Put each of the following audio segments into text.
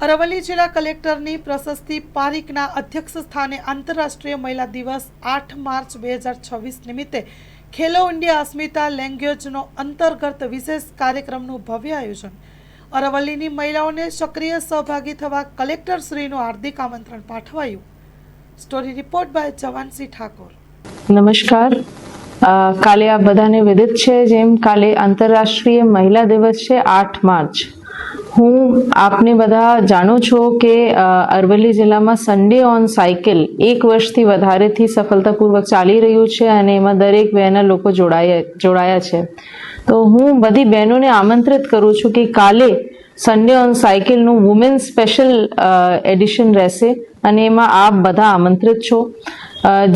અરવલ્લી જિલ્લા કલેક્ટરની પ્રશસ્તિ પારીખના અધ્યક્ષ સ્થાને આંતરરાષ્ટ્રીય મહિલા દિવસ 8 માર્ચ 2026 નિમિત્તે ખેલો ઇન્ડિયા અસ્મિતા લેંગ્વેજનો અંતર્ગત વિશેષ કાર્યક્રમનું ભવ્ય આયોજન। અરવલ્લીની મહિલાઓને સક્રિય સહભાગી થવા કલેક્ટરશ્રીનું હાર્દિક આમંત્રણ પાઠવાયું। Story report by Jawansinh Thakor. નમસ્કાર। કાલે આ બધાને વિદિત છે જેમ કાલે આંતરરાષ્ટ્રીય મહિલા દિવસ છે 8 માર્ચ। હું આપને બધા જાણો છો કે અરવલ્લી જિલ્લામાં સન્ડે ઓન સાયકલ 1 વર્ષથી વધારેથી સફળતાપૂર્વક ચાલી રહ્યું છે અને એમાં દરેક વયના લોકો જોડાયા છે। તો હું બધી બહેનોને આમંત્રિત કરું છું કે કાલે સન્ડે ઓન સાયકલનું વુમેન્સ સ્પેશિયલ એડિશન રહેશે અને એમાં આપ બધા આમંત્રિત છો।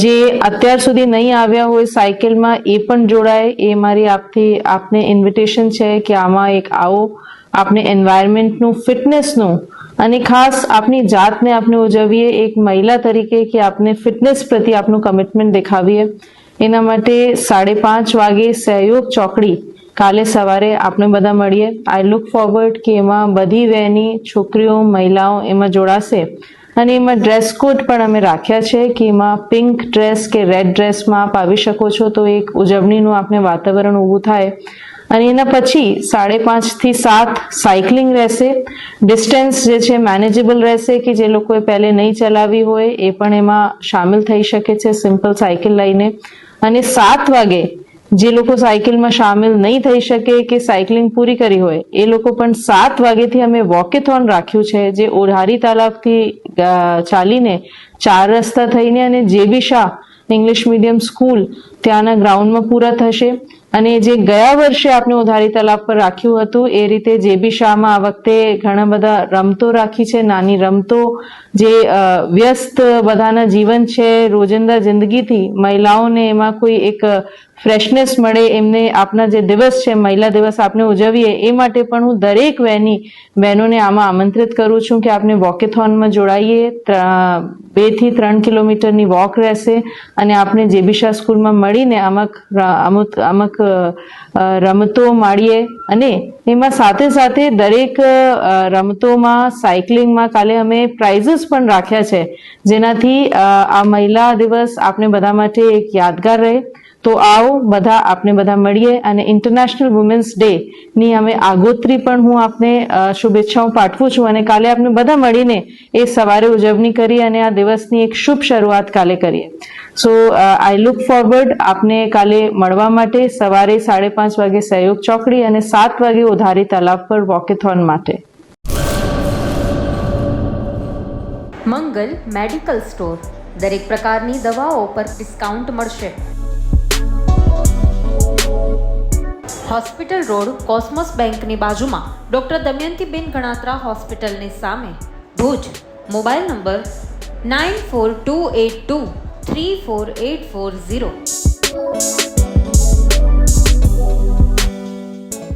જે અત્યાર સુધી નહીં આવ્યા હોય સાયકલમાં એ પણ જોડાય, એ મારી આપને ઇન્વિટેશન છે કે આમાં એક આવો, આપણે એન્વાયરમેન્ટનું, ફિટનેસનું અને ખાસ આપની જાતને આપણે ઉજવીએ એક મહિલા તરીકે કે આપણે ફિટનેસ પ્રત્યે આપણું કમિટમેન્ટ દેખાવીએ। એના માટે 5:30 વાગે સહયોગ ચોકડી કાલે સવારે આપણે બધા મળીએ। આઈ લુક ફોરવર્ડ કે એમાં બધી વયની છોકરીઓ, મહિલાઓ એમાં જોડાશે અને એમાં ડ્રેસ કોડ પણ અમે રાખ્યા છે કે એમાં પિંક ડ્રેસ કે રેડ ડ્રેસમાં આપ આવી શકો છો, તો એક ઉજવણીનું આપણે વાતાવરણ ઊભું થાય। અને એના પછી 5:30 થી 7 સાયકલિંગ રહેશે। ડિસ્ટન્સ જે છે મેનેજેબલ રહેશે કે જે લોકોએ પહેલે નહીં ચલાવી હોય એ પણ એમાં શામેલ થઈ શકે છે સિમ્પલ સાયકલ લઈને। અને 7 વાગે જે લોકો સાયકલમાં શામેલ નહીં થઈ શકે કે સાયકલિંગ પૂરી કરી હોય એ લોકો પણ 7 વાગ્યાથી અમે વોકેથોન રાખ્યું છે, જે ઓઢારી તાલાબથી ચાલીને 4 રસ્તા થઈને અને જેબી શાહ ઇંગ્લિશ મીડિયમ સ્કૂલ ત્યાંના ગ્રાઉન્ડમાં પૂરા થશે। અને જે ગયા વર્ષે આપણે ઉધારી તલાબ પર રાખ્યું હતું એ રીતે જેબી શાહમાં આ વખતે ઘણા બધા રમતો રાખી છે, નાની રમતો, જે વ્યસ્ત બધાના જીવન છે રોજિંદા જિંદગીથી મહિલાઓને એમાં કોઈ એક ફ્રેશનેસ મળે, એમને આપણા જે દિવસ છે મહિલા દિવસ આપણે ઉજવીએ એ માટે પણ હું દરેક વયની બહેનોને આમાં આમંત્રિત કરું છું કે આપણે વોકેથોનમાં જોડાઈએ। 2 થી 3 કિલોમીટરની વોક રહેશે અને આપણે જેબી શાહ સ્કૂલમાં મળીને અમુક રમતો માણીએ અને એમાં સાથે સાથે દરેક રમતોમાં, સાયકલિંગમાં કાલે અમે પ્રાઇઝીસ પણ રાખ્યા છે, જેનાથી આ મહિલા દિવસ આપણે બધા માટે એક યાદગાર રહે। તો આવો બધા આપણે બધા મળીએ અને ઇન્ટરનેશનલ વુમેન્સ ડે ની અમે આગોતરી પણ હું આપને શુભેચ્છાઓ પાઠવું છું અને કાલે આપણે બધા મળીને એ સવારે ઉજવણી કરી અને આ દિવસની એક શુભ શરૂઆત કાલે કરીએ। સો આઈ લુક ફોરવર્ડ આપને કાલે મળવા માટે સવારે 5:30 વાગે સહયોગ ચોકડી અને 7 વાગે ઉધારી તાલાબ પર વોકેથોન માટે। મંગલ મેડિકલ સ્ટોર, દરેક પ્રકારની દવાઓ પર ડિસ્કાઉન્ટ મળશે। હોસ્પિટલ રોડ, કોસ્મોસ બેંકની બાજુમાં, ડોક્ટર દમયંતીબેન ગણાત્રા હોસ્પિટલની સામે, ભુજ। Mobile number 9428234840।